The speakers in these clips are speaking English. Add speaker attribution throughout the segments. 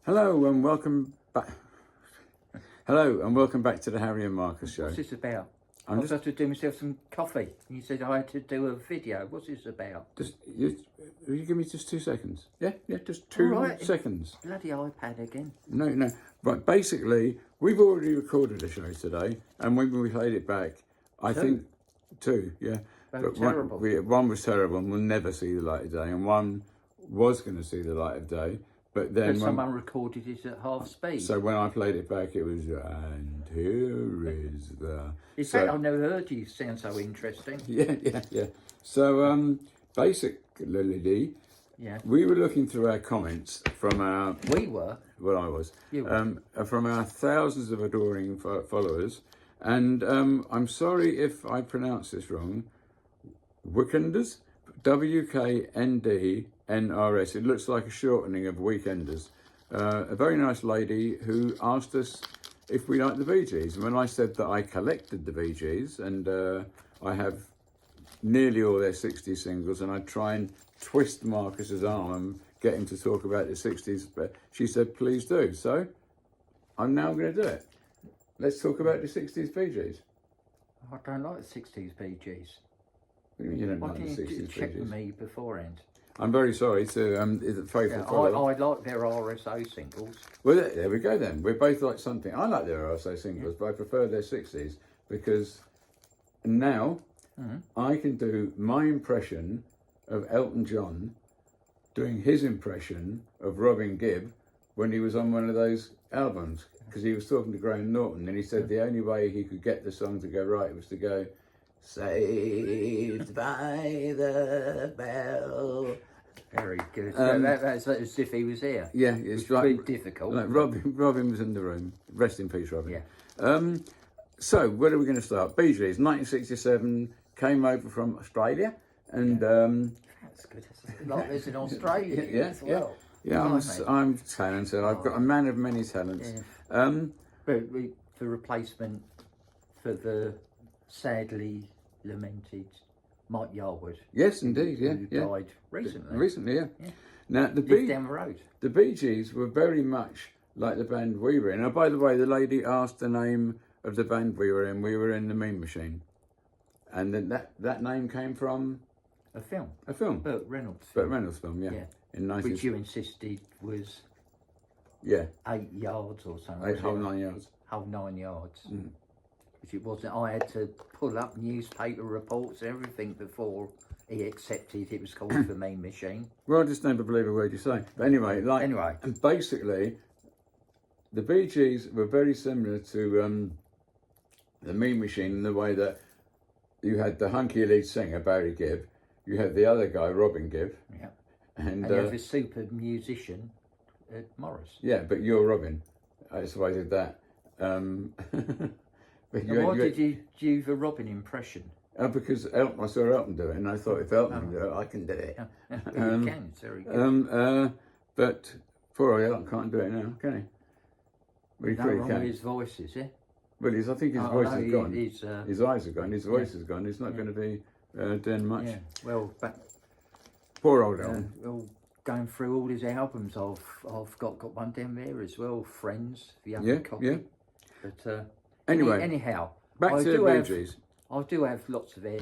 Speaker 1: Hello and welcome back. Hello and welcome back to the Harry and Marcus show.
Speaker 2: What's this about?
Speaker 1: I'm
Speaker 2: I've got to do myself some coffee. You said I had to do a video. What's this about?
Speaker 1: Will you give me just 2 seconds? Yeah, just 2 seconds.
Speaker 2: Bloody iPad again.
Speaker 1: No. Right, basically, we've already recorded a show today, and when we played it back, I think 2, yeah.
Speaker 2: But terrible.
Speaker 1: One was terrible and will never see the light of day, and one was going to see the light of day. But then
Speaker 2: someone recorded it at half speed.
Speaker 1: So when I played it back, it was, and here is the...
Speaker 2: In fact, I've never heard you sound so interesting.
Speaker 1: Yeah. So basically, we were looking through our comments from our...
Speaker 2: We were?
Speaker 1: Well, I was.
Speaker 2: You were.
Speaker 1: From our thousands of adoring followers. And I'm sorry if I pronounce this wrong. Weekenders? WKNDNRS. It looks like a shortening of Weekenders. A very nice lady who asked us if we like the Bee Gees. And when I said that I collected the Bee Gees and I have nearly all their 60s singles, and I try and twist Marcus's arm and get him to talk about the 60s, but she said, please do. So I'm now going to do it. Let's talk about the 60s Bee Gees.
Speaker 2: I don't like the 60s Bee Gees.
Speaker 1: You don't
Speaker 2: Why
Speaker 1: like the
Speaker 2: didn't
Speaker 1: 60s
Speaker 2: you
Speaker 1: Bee
Speaker 2: check
Speaker 1: Gees?
Speaker 2: with me beforehand?
Speaker 1: I'm very sorry to the faithful follower.
Speaker 2: I like their RSO singles.
Speaker 1: Well, there we go then. We're both like something. I like their RSO singles, but I prefer their 60s because now I can do my impression of Elton John doing his impression of Robin Gibb when he was on one of those albums, because he was talking to Graham Norton and he said the only way he could get the song to go right was to go, saved by the bell.
Speaker 2: Very good. That's as if he was here.
Speaker 1: Yeah, it's
Speaker 2: very difficult.
Speaker 1: Like Robin was in the room. Rest in peace, Robin.
Speaker 2: Yeah.
Speaker 1: So where are we going to start? Bee Gees, 1967, came over from Australia, and
Speaker 2: that's good. Like this in Australia as well.
Speaker 1: Yeah, I'm talented. I've got a man of many talents.
Speaker 2: Yeah. But the replacement for the sadly lamented Mike Yarwood.
Speaker 1: Yes, indeed.
Speaker 2: Who died recently.
Speaker 1: Recently, yeah. Now
Speaker 2: down the road.
Speaker 1: The Bee Gees were very much like the band we were in. Oh, by the way, the lady asked the name of the band we were in. We were in the Mean Machine, and then that name came from
Speaker 2: a film. Burt Reynolds.
Speaker 1: Film. Yeah. In 19...
Speaker 2: Which you insisted was 8 yards or something.
Speaker 1: 8 whole 9 yards.
Speaker 2: Whole 9 yards. Which it wasn't. I had to pull up newspaper reports and everything before he accepted it was called the Mean Machine.
Speaker 1: Well, I just never believe a word you say. But anyway, basically, the Bee Gees were very similar to the Mean Machine in the way that you had the hunky lead singer Barry Gibb, you had the other guy Robin Gibb, and
Speaker 2: you have a super musician, Morris.
Speaker 1: Yeah, but you're Robin. That's why I did that.
Speaker 2: But why did you do the Robin impression?
Speaker 1: Because I saw Elton do it, and I thought if Elton can do it, I can do it.
Speaker 2: You can, it's very good.
Speaker 1: But poor old Elton can't do it now, can he? Well, he
Speaker 2: no wrong with his voice, is it?
Speaker 1: Well, I think his voice is gone. His eyes are gone. His voice is gone. He's not going to be doing much.
Speaker 2: Yeah. Well,
Speaker 1: poor old Elton.
Speaker 2: Well, going through all his albums, I've got one down there as well. Friends, the other copy. Yeah. But
Speaker 1: anyway,
Speaker 2: anyhow,
Speaker 1: back to the Bee Gees.
Speaker 2: I do have lots of their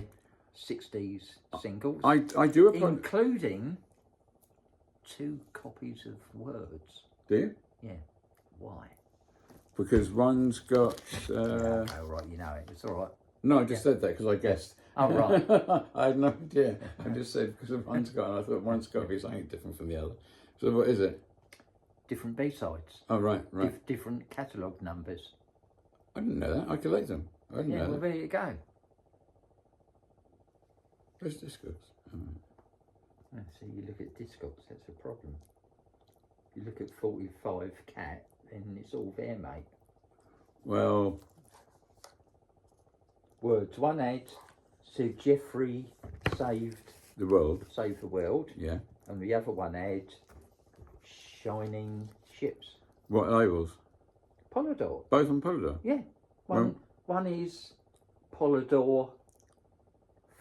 Speaker 2: 60s singles.
Speaker 1: I do,
Speaker 2: including 2 copies of Words.
Speaker 1: Do you?
Speaker 2: Yeah. Why?
Speaker 1: Because one's got...
Speaker 2: oh, right, you know it. It's all right.
Speaker 1: No, I just said that because I guessed.
Speaker 2: Oh, right.
Speaker 1: I had no idea. I just said because one's got... I thought one's got to be something different from the other. So what is it?
Speaker 2: Different B-sides.
Speaker 1: Oh, right.
Speaker 2: Different catalogue numbers.
Speaker 1: I didn't know that. I collect them. I didn't know that.
Speaker 2: There you go.
Speaker 1: Where's Discogs?
Speaker 2: So you look at Discogs, that's a problem. You look at 45 Cat, and it's all there, mate.
Speaker 1: Well...
Speaker 2: Words. One had Sir Geoffrey saved
Speaker 1: the world.
Speaker 2: Saved the world.
Speaker 1: Yeah.
Speaker 2: And the other one had Shining Ships.
Speaker 1: What labels?
Speaker 2: Polydor.
Speaker 1: Both on Polydor?
Speaker 2: Yeah. One is Polydor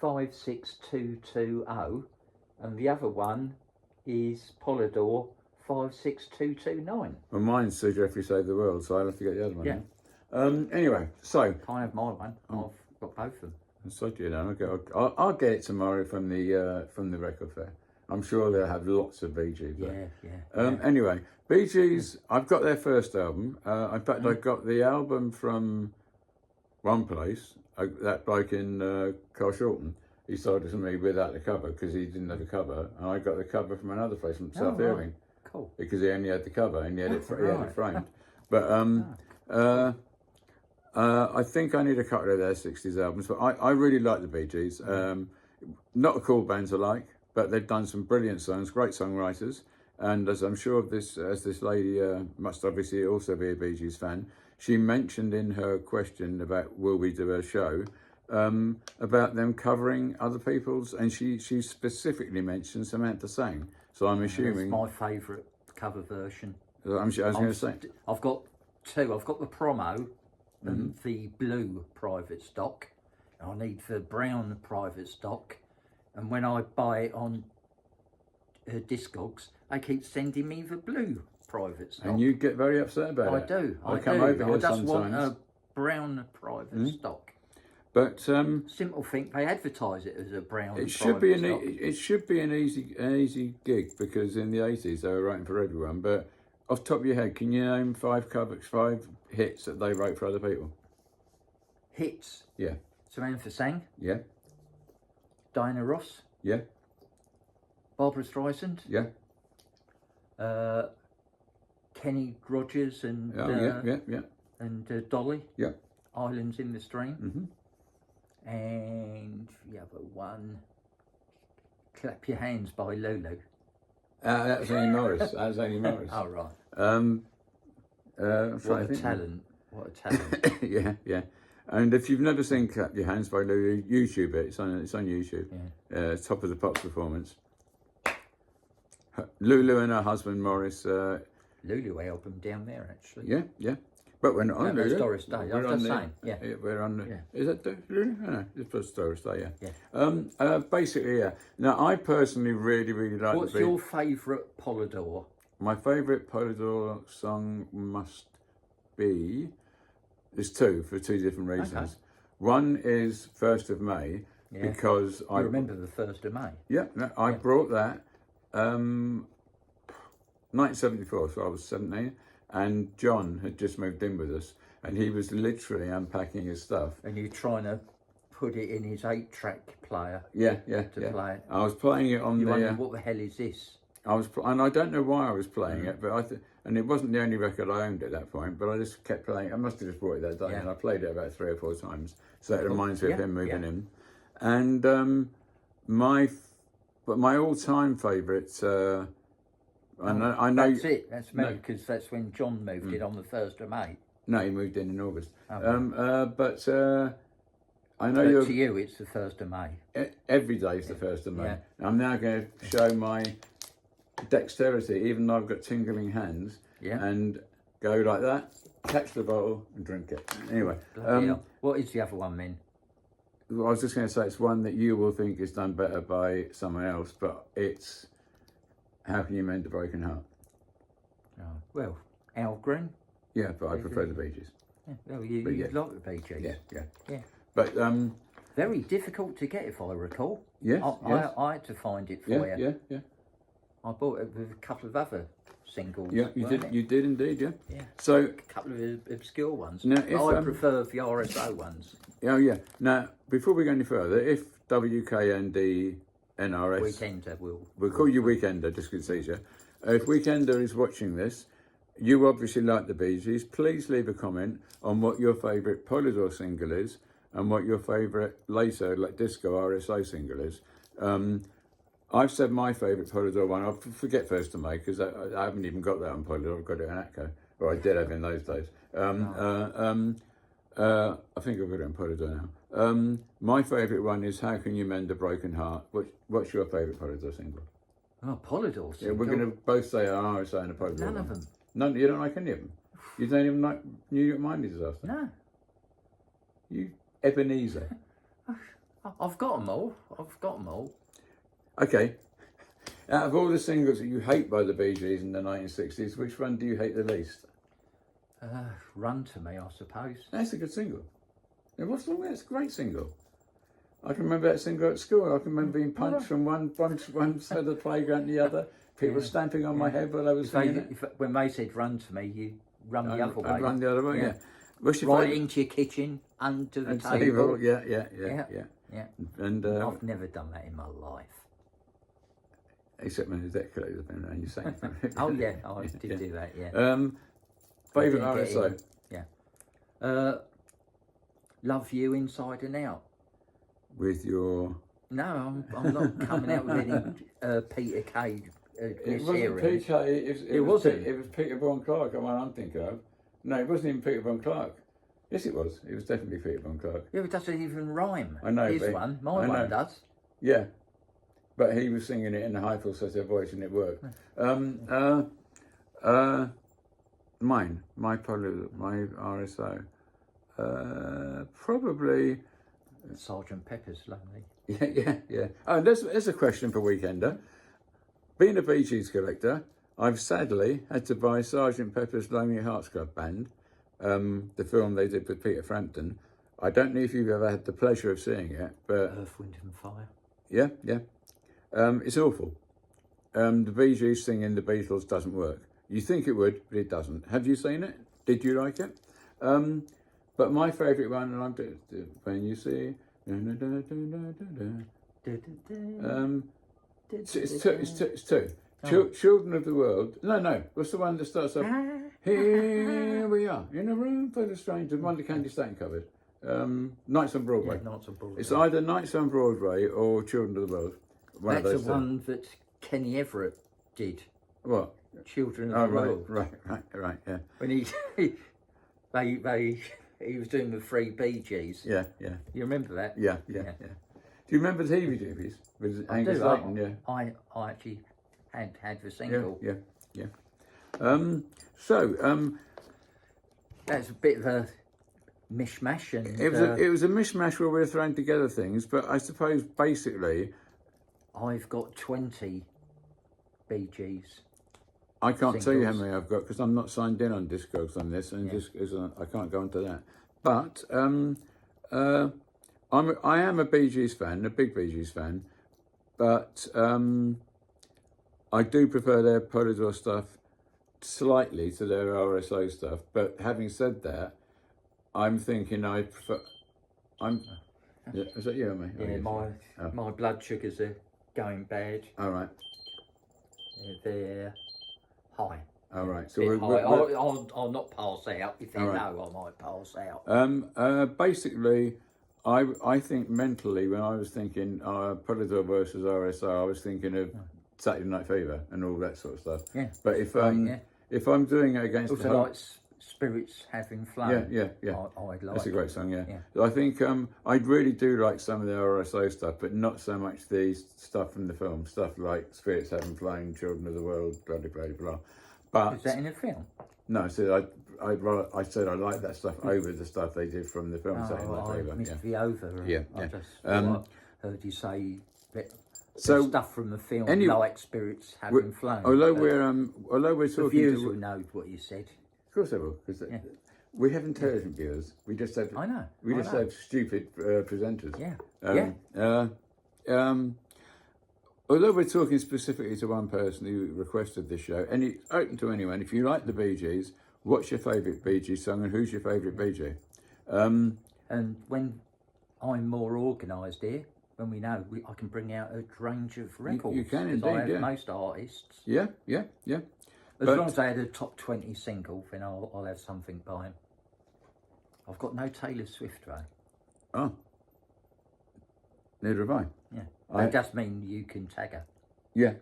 Speaker 2: 56220, and the other one is Polydor 56229.
Speaker 1: Well, mine's Sir Geoffrey Saved the World, so I'll have to get the other one.
Speaker 2: Yeah.
Speaker 1: Anyway, so
Speaker 2: Can't have my one. I've got both of them.
Speaker 1: so do you know. I'll get it tomorrow from the record fair. I'm sure they'll have lots of Bee Gees.
Speaker 2: Yeah.
Speaker 1: Anyway, Bee Gees. I've got their first album. In fact, I got the album from one place. That bloke in Carl Shorten. He sold it to me without the cover because he didn't have a cover, and I got the cover from another place from South Ealing.
Speaker 2: Cool.
Speaker 1: Because he only had the cover and he had it framed. But I think I need a couple of their 60s albums. But I really like the Bee Gees. Not a cool band alike, but they've done some brilliant songs, great songwriters. And as I'm sure this lady must obviously also be a Bee Gees fan, she mentioned in her question about will we do a show about them covering other people's, and she specifically mentioned Samantha Sang. So I'm assuming
Speaker 2: That's my favourite cover version.
Speaker 1: I was going to say.
Speaker 2: I've got two. I've got the promo and the blue private stock. I need the brown private stock. And when I buy it on Discogs, they keep sending me the blue private stock.
Speaker 1: And you get very upset about it.
Speaker 2: I do.
Speaker 1: I come over here
Speaker 2: I just
Speaker 1: sometimes.
Speaker 2: want a brown private stock.
Speaker 1: But
Speaker 2: Simple thing, they advertise it as a brown.
Speaker 1: it should be
Speaker 2: stock.
Speaker 1: it should be an easy gig because in the 80s they were writing for everyone. But off the top of your head, can you name 5 hits that they wrote for other people?
Speaker 2: Hits.
Speaker 1: Yeah.
Speaker 2: Samantha Sang,
Speaker 1: Yeah.
Speaker 2: Diana Ross,
Speaker 1: Yeah.
Speaker 2: Barbara Streisand,
Speaker 1: Yeah.
Speaker 2: Kenny Rogers and
Speaker 1: Yeah.
Speaker 2: Dolly.
Speaker 1: Yeah.
Speaker 2: Islands in the Stream.
Speaker 1: Mm-hmm.
Speaker 2: And the other one, Clap Your Hands by Lulu.
Speaker 1: That was only Morris. That was only Morris.
Speaker 2: Oh, right.
Speaker 1: What
Speaker 2: a talent. What a talent.
Speaker 1: yeah. And if you've never seen Clap Your Hands by Lulu, YouTube it. It's on YouTube.
Speaker 2: Yeah.
Speaker 1: Top of the Pops performance. Lulu and her husband Morris.
Speaker 2: Lulu album down there, actually.
Speaker 1: Yeah. But we're not on Lulu.
Speaker 2: That's Doris Day. I was just saying. Yeah.
Speaker 1: We're on.
Speaker 2: Yeah.
Speaker 1: Is that Lulu? No, it's just Doris Day. Yeah.
Speaker 2: Yeah.
Speaker 1: Basically, yeah. Now, I personally really like.
Speaker 2: What's your favourite Polydor?
Speaker 1: My favourite Polydor song must be. There's two for two different reasons.
Speaker 2: Okay.
Speaker 1: One is 1st of May because I
Speaker 2: remember the 1st of May.
Speaker 1: Yeah, no, I brought that 1974, so I was 17, and John had just moved in with us, and he was literally unpacking his stuff.
Speaker 2: And you're trying to put it in his 8-track player.
Speaker 1: Yeah.
Speaker 2: Play it.
Speaker 1: I was playing it on
Speaker 2: you wonder, what the hell is this?
Speaker 1: And I don't know why I was playing it, but and it wasn't the only record I owned at that point, but I just kept playing. I must have just bought it that day, and I played it about 3 or 4 times. So it reminds me of him moving in. And my all-time favourite, I know.
Speaker 2: That's it. That's me, because that's when John moved in on the 1st of May.
Speaker 1: No, he moved in August.
Speaker 2: Oh,
Speaker 1: but I know
Speaker 2: to you, it's the 1st of May.
Speaker 1: Every day is the 1st of May.
Speaker 2: Yeah.
Speaker 1: I'm now going to show my dexterity, even though I've got tingling hands, and go like that, catch the bottle and drink it. Anyway,
Speaker 2: what is the other one then?
Speaker 1: I was just going to say it's one that you will think is done better by someone else, but it's How Can You Mend a Broken Heart?
Speaker 2: Oh, well, Al Green.
Speaker 1: Yeah, but I prefer the Bee Gees.
Speaker 2: Yeah, well, you like the Bee Gees.
Speaker 1: Yeah. But
Speaker 2: very difficult to get, if I recall.
Speaker 1: Yes,
Speaker 2: I had to find it for you.
Speaker 1: Yeah.
Speaker 2: I bought it with a couple of other singles.
Speaker 1: Yeah, you did.
Speaker 2: It?
Speaker 1: You did indeed. Yeah.
Speaker 2: Yeah.
Speaker 1: So
Speaker 2: a couple of obscure ones.
Speaker 1: Now,
Speaker 2: I prefer the RSO ones.
Speaker 1: Oh yeah. Now, before we go any further, if WKND NRS
Speaker 2: Weekender
Speaker 1: we'll call you Weekender just because it's easier. If Weekender is watching this, you obviously like the Bee Gees. Please leave a comment on what your favourite Polydor single is and what your favourite later, like disco RSO single is. I've said my favourite Polydor one. I forget 1st of May because I haven't even got that on Polydor. I've got it on Atco, or I did have in those days. I think I've got it on Polydor now. My favourite one is How Can You Mend a Broken Heart? What's your favourite Polydor single?
Speaker 2: Oh, Polydor single?
Speaker 1: Yeah, we're going to both say an RSO and a Polydor.
Speaker 2: None of them.
Speaker 1: None. You don't like any of them? You don't even like New York Mindy Disaster?
Speaker 2: No.
Speaker 1: You Ebenezer.
Speaker 2: I've got them all. Okay.
Speaker 1: Out of all the singles that you hate by the Bee Gees in the 1960s, which one do you hate the least?
Speaker 2: Run to Me, I suppose.
Speaker 1: That's a good single. Now, what's wrong with it? It's a great single. I can remember that single at school. I can remember being punched from one side of the playground to the other. People stamping on my head while I was singing it.
Speaker 2: When they said run to me, you run the other way.
Speaker 1: I run the other way, yeah. What's your
Speaker 2: Right
Speaker 1: favourite?
Speaker 2: into your kitchen, under the
Speaker 1: Table,
Speaker 2: table.
Speaker 1: yeah.
Speaker 2: Yeah.
Speaker 1: And
Speaker 2: I've never done that in my life.
Speaker 1: except when the debt collector's been around, you sang.
Speaker 2: Oh yeah, I did do that. Yeah.
Speaker 1: Favourite
Speaker 2: I didn't
Speaker 1: RSO?
Speaker 2: get in. Yeah. Love You Inside and Out.
Speaker 1: With your...
Speaker 2: No, I'm not coming out with any Peter Kay.
Speaker 1: It wasn't PK, it was Peter Vaughan Clark, the one I'm thinking of. No, it wasn't even Peter Vaughan Clark. Yes, it was. It was definitely Peter Vaughan Clark.
Speaker 2: Yeah, it doesn't even rhyme.
Speaker 1: I know.
Speaker 2: His one, my one does.
Speaker 1: Yeah, but he was singing it in a high falsetto voice and it worked. My RSO, probably.
Speaker 2: Sergeant Pepper's Lonely.
Speaker 1: Yeah. Oh, there's a question for Weekender. Being a Bee Gees collector, I've sadly had to buy Sergeant Pepper's Lonely Hearts Club Band, the film they did with Peter Frampton. I don't know if you've ever had the pleasure of seeing it, but...
Speaker 2: Earth, Wind and Fire.
Speaker 1: Yeah. It's awful. The Bee Gees singing the Beatles doesn't work. You think it would, but it doesn't. Have you seen it? Did you like it? But my favourite one, and I'm doing, when you see... It's two. Children of the World. No. What's the one that starts off? Here we are in a room full of strangers. One that Candy Staten covered. Nights on Broadway.
Speaker 2: Yeah, Nights on Broadway.
Speaker 1: It's either Nights on Broadway or Children of the World.
Speaker 2: That's the one that Kenny Everett did.
Speaker 1: What?
Speaker 2: Children of the World.
Speaker 1: Right. Yeah.
Speaker 2: When he was doing the three Bee Gees.
Speaker 1: Yeah.
Speaker 2: You remember that?
Speaker 1: Yeah. Do you remember the TV Doobies with Angus Layton? Yeah.
Speaker 2: I actually had the single.
Speaker 1: Yeah.
Speaker 2: That's a bit of a mishmash, and
Speaker 1: it was a mishmash where we were throwing together things, but I suppose basically
Speaker 2: I've got 20 Bee Gees.
Speaker 1: I can't tell you how many I've got because I'm not signed in on Discogs on this, and I can't go into that. But I am a Bee Gees fan, a big Bee Gees fan, but I do prefer their Polydor stuff slightly to their RSO stuff. But having said that, I'm thinking I prefer. Yeah, is that you or me?
Speaker 2: Yeah, my blood sugars are going bad.
Speaker 1: All right.
Speaker 2: They're high.
Speaker 1: All right. So
Speaker 2: I'll not pass out. If you know, I might pass out.
Speaker 1: Basically, I think mentally when I was thinking Polydor versus RSO, I was thinking of Saturday Night Fever and all that sort of stuff.
Speaker 2: Yeah.
Speaker 1: But if I'm doing it against
Speaker 2: also like Spirits Having Flown.
Speaker 1: Yeah.
Speaker 2: I like.
Speaker 1: That's a great song. Yeah. I think I really do like some of the RSO stuff, but not so much the stuff from the film. Stuff like Spirits Having Flown, Children of the World, blah blah blah blah. But
Speaker 2: is that in a film?
Speaker 1: No, I said I said I like that stuff over the stuff they did from the film.
Speaker 2: I missed the over.
Speaker 1: Yeah.
Speaker 2: I just heard you say that stuff from the film, like Spirits Having Flown.
Speaker 1: Although we're talking,
Speaker 2: the viewers will know what you said.
Speaker 1: Of course they will, because we have intelligent viewers. We just have.
Speaker 2: I know.
Speaker 1: We just have stupid presenters.
Speaker 2: Yeah.
Speaker 1: Although we're talking specifically to one person who requested this show, and it's open to anyone. If you like the Bee Gees, what's your favourite Bee Gees song, and who's your favourite Bee Gee?
Speaker 2: And when I'm more organised here, when we know, I can bring out a range of records.
Speaker 1: You can indeed,
Speaker 2: I have most artists.
Speaker 1: Yeah.
Speaker 2: As long as I had a top 20 single, then I'll have something by him. I've got no Taylor Swift, though.
Speaker 1: Oh. Neither have I.
Speaker 2: Yeah. That does mean you can tag her.
Speaker 1: Yeah.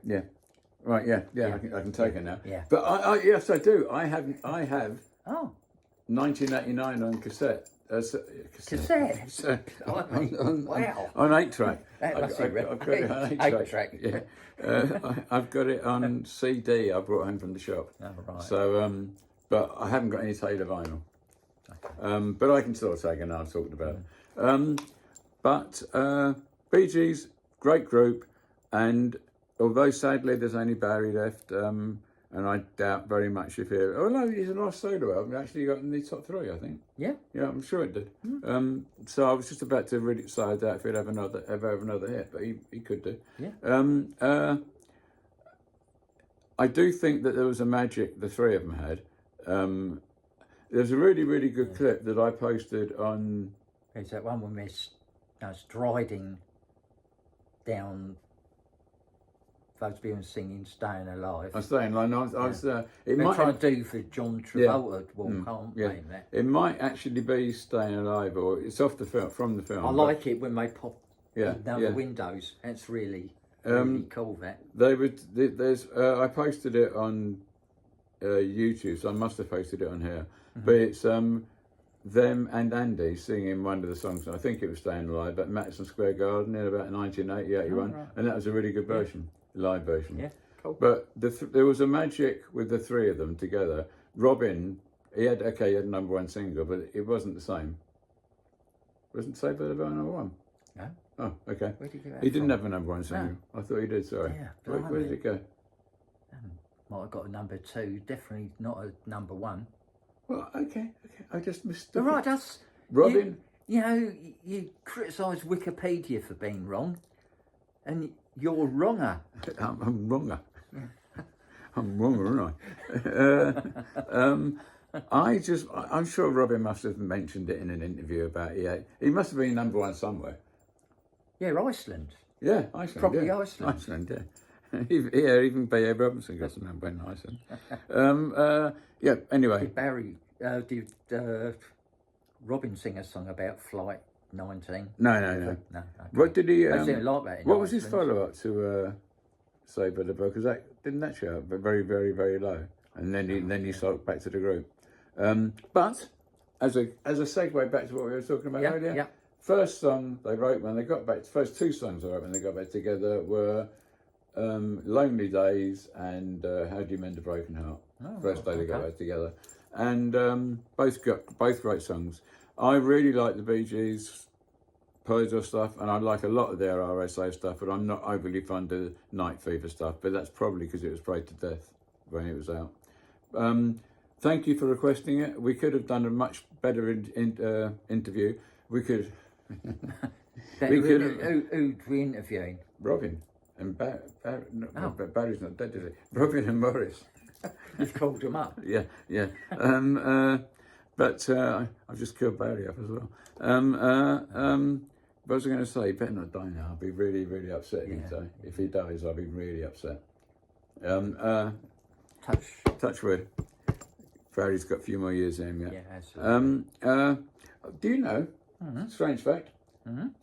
Speaker 1: Right, yeah. I can take her now.
Speaker 2: Yeah.
Speaker 1: But yes, I do. I have 1989 on cassette.
Speaker 2: Cassette? Wow.
Speaker 1: On 8-track.
Speaker 2: That must be
Speaker 1: I've got it on 8-track. Yeah. I've got it on CD I brought home from the shop.
Speaker 2: Oh, right.
Speaker 1: So, but I haven't got any Taylor vinyl. Okay. But I can still tag her now I've talked about it. But Bee Gees, great group, and although sadly there's only Barry left, and I doubt very much if he. Oh no, he's a lost solo album. It actually got in the top 3, I think.
Speaker 2: Yeah.
Speaker 1: Yeah, I'm sure it did. So I was just about to really say I doubt if he'd ever have another hit, but he could do.
Speaker 2: Yeah.
Speaker 1: I do think that there was a magic the three of them had. There's a really, really good clip that I posted on.
Speaker 2: There's that one when we're striding down those people singing "Staying Alive."
Speaker 1: I was saying, like, I was it
Speaker 2: They're
Speaker 1: might
Speaker 2: trying to do for John Travolta walk, aren't
Speaker 1: yeah.
Speaker 2: they? in that?
Speaker 1: It might actually be "Staying Alive," or it's off the film, from the film.
Speaker 2: I like it when they pop
Speaker 1: Yeah,
Speaker 2: down
Speaker 1: yeah.
Speaker 2: the windows. That's really cool. That.
Speaker 1: They would. There's. I posted it on YouTube, so I must have posted it on here. But it's them and Andy singing one of the songs. I think it was "Staying Alive" at Madison Square Garden in about 1980, 81,
Speaker 2: right.
Speaker 1: and that was a really good version, live version.
Speaker 2: Yeah, cool.
Speaker 1: But there was a magic with the three of them together. Robin, he had a #1 single, but it wasn't the same. Wasn't Saved by the Bell #1?
Speaker 2: No.
Speaker 1: Oh, okay.
Speaker 2: Where did you get that
Speaker 1: He didn't
Speaker 2: from?
Speaker 1: have a #1 single. I thought he did. Sorry.
Speaker 2: Yeah,
Speaker 1: Where did it go?
Speaker 2: Might have got a #2. Definitely not a #1.
Speaker 1: Well, okay. I just missed.
Speaker 2: All right, that's
Speaker 1: Robin.
Speaker 2: You know, you criticise Wikipedia for being wrong, and you're wronger.
Speaker 1: I'm wronger. I'm wronger, aren't I? I'm sure Robin must have mentioned it in an interview about EA. He must have been #1 somewhere.
Speaker 2: Yeah, Iceland.
Speaker 1: Yeah, Iceland.
Speaker 2: Probably
Speaker 1: yeah.
Speaker 2: Iceland.
Speaker 1: Iceland, yeah. Yeah, even B.A. Robinson got some #1 in Iceland. Yeah, anyway.
Speaker 2: Did did Robin sing a song about Flight 19?
Speaker 1: No.
Speaker 2: No. Okay.
Speaker 1: What did he...
Speaker 2: I didn't like that in
Speaker 1: what was his
Speaker 2: Iceland.
Speaker 1: follow-up to Saved by the Bell? Because didn't that show up very, very, very low? And then he sold back to the group. But as a segue back to what we were talking about earlier,
Speaker 2: Yeah.
Speaker 1: first song they wrote when they got back, first two songs they wrote when they got back together were Lonely Days and How Do You Mend a Broken Heart. First day they got back together. And both great songs. I really like the Bee Gees' Polydor stuff, and I like a lot of their RSA stuff, but I'm not overly fond of Night Fever stuff, but that's probably because it was played to death when it was out. Thank you for requesting it. We could have done a much better interview. We could...
Speaker 2: Who'd we interviewing?
Speaker 1: Robin and Barry's not dead, is he? Robin and Morris.
Speaker 2: You've called them up.
Speaker 1: Yeah. But I've just killed Barry up as well. What was I going to say? He better not die now. I'll be really, really upset if he dies. I'll be really upset. Touch wood. Barry's got a few more years in him yet.
Speaker 2: Yeah, absolutely.
Speaker 1: Do you know? Strange fact.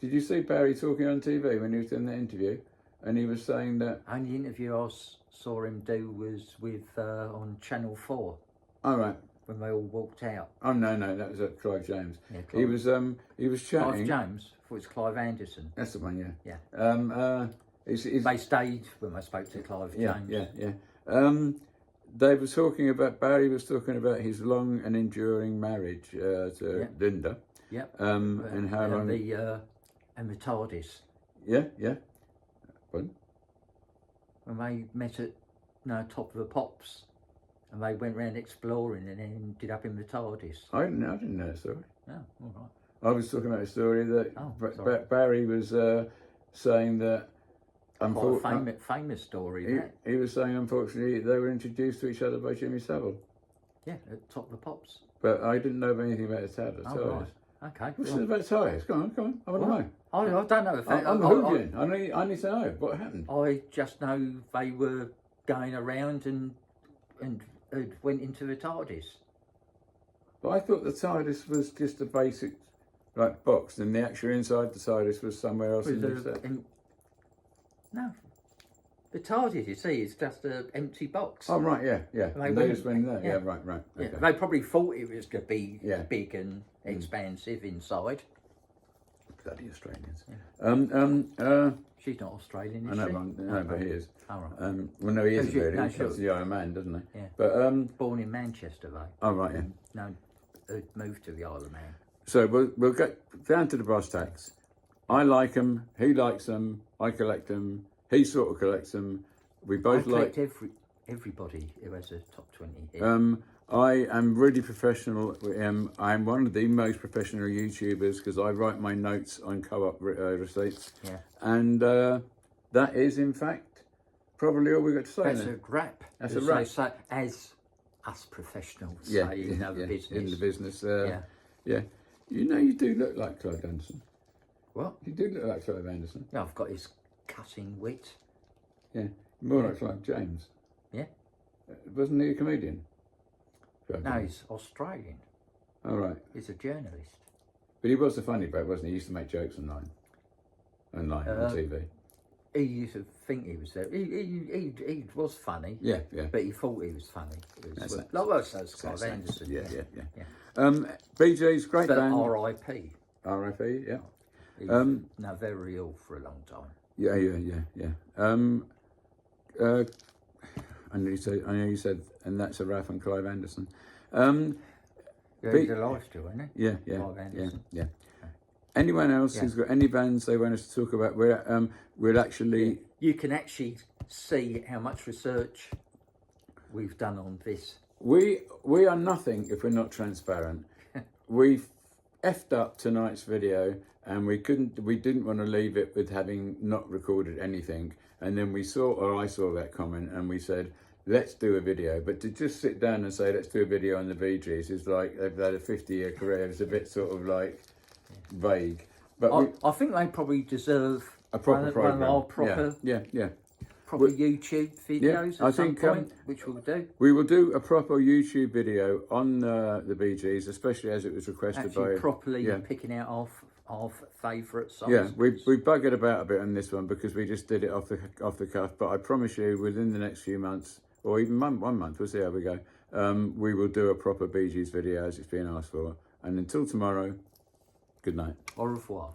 Speaker 1: Did you see Barry talking on TV when he was doing the interview? And he was saying that...
Speaker 2: Only interview I saw him do was with on Channel 4.
Speaker 1: Oh, right.
Speaker 2: When they all walked out.
Speaker 1: Oh, no, that was Clive James.
Speaker 2: Yeah, Clive.
Speaker 1: He was chatting...
Speaker 2: Clive James? I thought it was Clive Anderson.
Speaker 1: That's the one, yeah.
Speaker 2: Yeah.
Speaker 1: They
Speaker 2: stayed when I spoke to Clive James.
Speaker 1: Yeah. They were talking about... Barry was talking about his long and enduring marriage to Linda.
Speaker 2: Yeah.
Speaker 1: And how long...
Speaker 2: And the TARDIS.
Speaker 1: Yeah. What?
Speaker 2: When they met at Top of the Pops, and they went round exploring and then ended up in the TARDIS.
Speaker 1: I didn't know that story.
Speaker 2: Oh, all right.
Speaker 1: I was talking about a story that Barry was saying that...
Speaker 2: Quite a famous story.
Speaker 1: He was saying, unfortunately, they were introduced to each other by Jimmy Savile.
Speaker 2: Yeah, at Top of the Pops.
Speaker 1: But I didn't know anything about the TARDIS.
Speaker 2: Right. Okay.
Speaker 1: What's it about TARDIS? Go on. I want to know.
Speaker 2: I don't know.
Speaker 1: I'm Hooligan. I need to know what happened.
Speaker 2: I just know they were going around and went into the TARDIS.
Speaker 1: But I thought the TARDIS was just a basic box, and the actual inside the TARDIS was somewhere else in the set.
Speaker 2: No. The TARDIS, you see, is just an empty box.
Speaker 1: Oh, right, yeah. They just went there. Yeah, right.
Speaker 2: Yeah,
Speaker 1: okay.
Speaker 2: they probably thought it was going to be big and expansive inside.
Speaker 1: Bloody Australians.
Speaker 2: Yeah. She's not Australian, is
Speaker 1: I know,
Speaker 2: she?
Speaker 1: no, but he is.
Speaker 2: Oh, right.
Speaker 1: Well, no, he isn't really.
Speaker 2: No,
Speaker 1: He's the Iron Man, doesn't he?
Speaker 2: Yeah.
Speaker 1: But
Speaker 2: born in Manchester, though.
Speaker 1: Oh, right, yeah.
Speaker 2: No, moved to the Isle of Man.
Speaker 1: So we'll get down to the brass tacks. I like them. He likes them. I collect them. he sort of collects them. We both
Speaker 2: I
Speaker 1: like.
Speaker 2: collect everybody who has a top 20 hit.
Speaker 1: I am really professional. I'm one of the most professional YouTubers because I write my notes on co-op receipts.
Speaker 2: Yeah.
Speaker 1: And that is, in fact, probably all we've got to say.
Speaker 2: That's a wrap.
Speaker 1: That's
Speaker 2: as
Speaker 1: a wrap.
Speaker 2: they say, as us professionals
Speaker 1: Yeah,
Speaker 2: say in other business.
Speaker 1: in the business.
Speaker 2: Yeah.
Speaker 1: Yeah. You know, you do look like Clive Anderson.
Speaker 2: What?
Speaker 1: You do look like Clive Anderson.
Speaker 2: Yeah, I've got his cutting wit.
Speaker 1: Yeah. More like Clive James.
Speaker 2: Yeah.
Speaker 1: Wasn't he a comedian?
Speaker 2: No, he's Australian.
Speaker 1: All right.
Speaker 2: He's a journalist.
Speaker 1: But he was a funny bloke, wasn't he? He used to make jokes online on TV.
Speaker 2: He used to think he was there. He was funny.
Speaker 1: Yeah.
Speaker 2: But he thought he was funny.
Speaker 1: That's
Speaker 2: That's Clive Anderson.
Speaker 1: Yeah. BJ's great
Speaker 2: But
Speaker 1: band.
Speaker 2: R.I.P.
Speaker 1: R.I.P. Yeah.
Speaker 2: He's now very ill for a long time.
Speaker 1: Yeah. I know you said, and that's a wrap on Clive Anderson.
Speaker 2: He's alive still, isn't he?
Speaker 1: Yeah.
Speaker 2: Clive Anderson.
Speaker 1: Yeah. Anyone else who's got any bands they want us to talk about? We'll actually.
Speaker 2: You can actually see how much research we've done on this.
Speaker 1: We are nothing if we're not transparent. We effed up tonight's video, and we didn't want to leave it with having not recorded anything. And then I saw that comment, and we said, let's do a video. But to just sit down and say, let's do a video on the Bee Gees is like they've had a 50-year career. It's a bit sort of like vague. But
Speaker 2: I think they probably deserve
Speaker 1: a proper program.
Speaker 2: One of our proper, proper YouTube videos at some point, which we'll do.
Speaker 1: We will do a proper YouTube video on the Bee Gees, especially as it was requested
Speaker 2: Actually
Speaker 1: by...
Speaker 2: properly picking out our favourite songs.
Speaker 1: Yeah, we buggered about a bit on this one because we just did it off the cuff. But I promise you, within the next few months, or even 1 month, we'll see how we go, we will do a proper Bee Gees video as it's being asked for. And until tomorrow, good night.
Speaker 2: Au revoir.